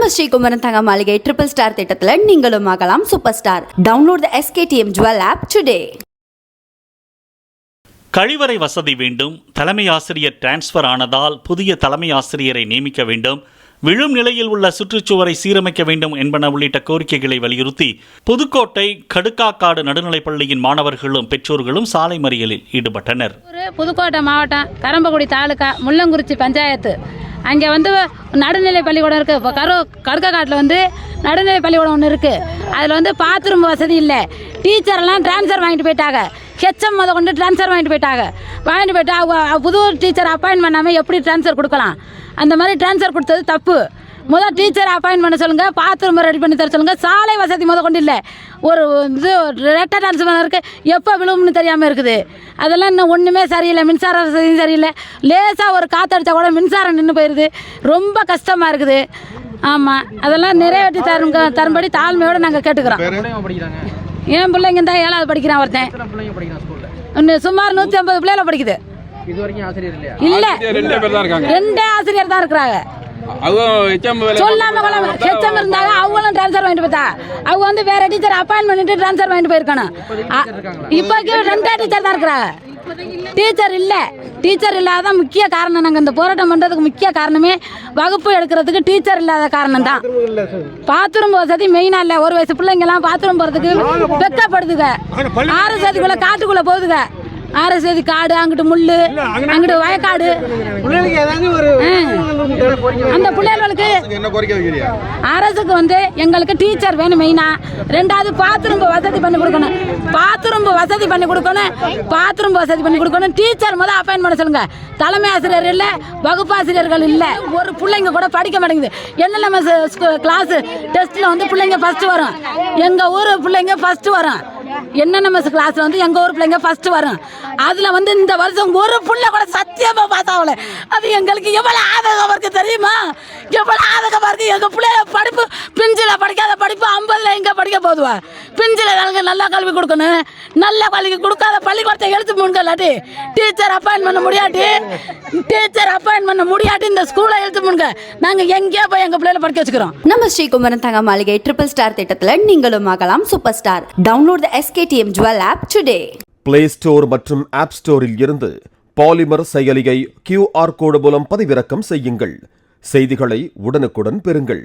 நம்ம ஸ்ரீகுமரன் தங்க மாளிகை ட்ரிபிள் ஸ்டார் திட்டத்தில் நீங்களும் ஆகலாம் super star. Download the SKTM Jewel app today. கழிவறை வசதி வேண்டும். தலைமை ஆசிரியர் டிரான்ஸ்பர் ஆனதால் புதிய தலைமை ஆசிரியரை நியமிக்க வேண்டும். விழும் நிலையில் உள்ள சுற்றுச்சுவரை சீரமைக்க வேண்டும் என்பன உள்ளிட்ட கோரிக்கைகளை வலியுறுத்தி புதுக்கோட்டை கடுக்காக்காடு நடுநிலைப்பள்ளியின் மாணவர்களும் பெற்றோர்களும் சாலை மறியலில் ஈடுபட்டனர். புதுக்கோட்டை மாவட்டம் கரம்பக்குடி தாலுகா முள்ளங்குறிச்சி பஞ்சாயத்து அங்கே நடுநிலை பள்ளிக்கூடம் இருக்குது. இப்போ கடுக்காட்டில் நடுநிலை பள்ளிக்கூடம் ஒன்று இருக்குது. அதில் பாத்ரூம் வசதி இல்லை. டீச்சர்லாம் ட்ரான்ஸ்ஃபர் வாங்கிட்டு போயிட்டாங்க. ஹெச்எம் முத கொண்டு ட்ரான்ஸ்ஃபர் வாங்கிட்டு போயிட்டு அவங்க புது டீச்சர் அப்பாயின்ட் பண்ணாமல் எப்படி ட்ரான்ஸ்ஃபர் கொடுக்கலாம்? அந்த மாதிரி ட்ரான்ஸ்ஃபர் கொடுத்தது தப்பு. முதல் டீச்சர் அப்பாயின்ட் பண்ண சொல்லுங்கள், பாத்ரூம் ரெடி பண்ணி தர சொல்லுங்கள். சாலை வசதி கொண்டு இல்லை. ஒரு ரெட்டை ட்ரான்ஸ்ஃபர் இருக்குது, எப்போ விழுவும்னு தெரியாமல் இருக்குது. அதெல்லாம் இன்னும் ஒன்றுமே சரியில்லை. மின்சார வசதியும் சரியில்லை. லேசாக ஒரு காற்றடிச்சா கூட மின்சாரம் நின்று போயிடுது. ரொம்ப கஷ்டமாக இருக்குது. ஆமாம், அதெல்லாம் நிறைவேற்றி தரும்படி தாழ்மையோடு நாங்கள் கேட்டுக்கிறோம். என் பிள்ளைங்க தான் 7வது படிக்கிறான். ஒருத்தன் சுமார் 150 பிள்ளைல படிக்குது. இல்லை, 2 ஆசிரியர் தான் இருக்கிறாங்க. சொல்லாம ஹெச்எம் இருந்தாங்க. அவங்களும் ட்ரான்ஸ்ஃபர் வாங்கிட்டு போயிட்டா. அவங்க வேற டீச்சர் அப்பாயின்ட் பண்ணிட்டு ட்ரான்ஸ்ஃபர் வாங்கிட்டு போயிருக்கணும். இப்போக்கி 2 டீச்சர் தான் இருக்கிறாங்க. டீச்சர் இல்லை. டீச்சர் இல்லாத முக்கிய காரணம், நாங்கள் இந்த போராட்டம் பண்ணுறதுக்கு முக்கிய காரணமே வகுப்பு எடுக்கிறதுக்கு டீச்சர் இல்லாத காரணம் தான். பாத்ரூம் வசதி மெயினாக இல்லை. 1 வயசு பிள்ளைங்கெல்லாம் பாத்ரூம் போகிறதுக்கு வெக்கப்படுதுங்க. 6 சதிக்குள்ளே காட்டுக்குள்ளே போகுதுங்க. 6 சதி காடு, அங்கிட்டு முள்ளு, அங்கிட்டு வயக்காடு. அந்த பிள்ளைகளுக்கு அரசுக்கு எங்களுக்கு டீச்சர் வேணும் மெயினா. 2வது பாத்ரூம் வசதி பண்ணி கொடுக்கணும். பாத்ரூம் வசதி பண்ணி கொடுக்கணும். டீச்சர் முதல் அப்பாயின்ட் பண்ண சொல்லுங்க. தலைமை ஆசிரியர் இல்லை, வகுப்பாசிரியர்கள் இல்லை. ஒரு பிள்ளைங்க கூட படிக்க மாட்டேங்குது. என்ன நம்ம கிளாஸ் டெஸ்ட்ல பிள்ளைங்க ஃபர்ஸ்ட் வரும். எங்க ஊர் பிள்ளைங்க ஃபர்ஸ்ட் வரும். என்ன கிளாஸ்ல எங்க ஊர் பிள்ளைங்க ஃபர்ஸ்ட் வரும். அதுல இந்த வருஷம் ஒரு புள்ள கூட சத்தியமா பாஸ் ஆகல. அது எங்களுக்கு எவ்வளவு ஆதகமா இருக்கு தெரியுமா? எவ்வளவு ஆதகமா இருக்கு. எங்க பிள்ளைய படிப்பு பிஞ்சில படிக்காத படிப்பு 50ல எங்க படிக்க போதுவா? பிஞ்சில நல்லா கல்வி கொடுக்கணும். நல்ல கல்வி கொடுக்காத பள்ளிக்கூடத்தை எழுத்து முன்கலாட்டி டீச்சர் அப்பாயின்ட் பண்ண முடியாட்டி இந்த ஸ்கூலை எழுத்து முன்க நாங்க எங்கேயே போய் எங்க பிள்ளைல படிக்க வச்சுக்கிறோம். நம்ம ஸ்ரீகுமரன் தங்க மாளிகை ட்ரிபிள் ஸ்டார் திட்டத்தில் நீங்களும் ஆகலாம் super star. Download the SKTM Jewel app today. Play store மற்றும் ஆப் ஸ்டோரில் இருந்து பாலிமர் செயலியை QR கோடு மூலம் பதிவிறக்கம் செய்யுங்கள். செய்திகளை உடனுக்குடன் பெறுங்கள்.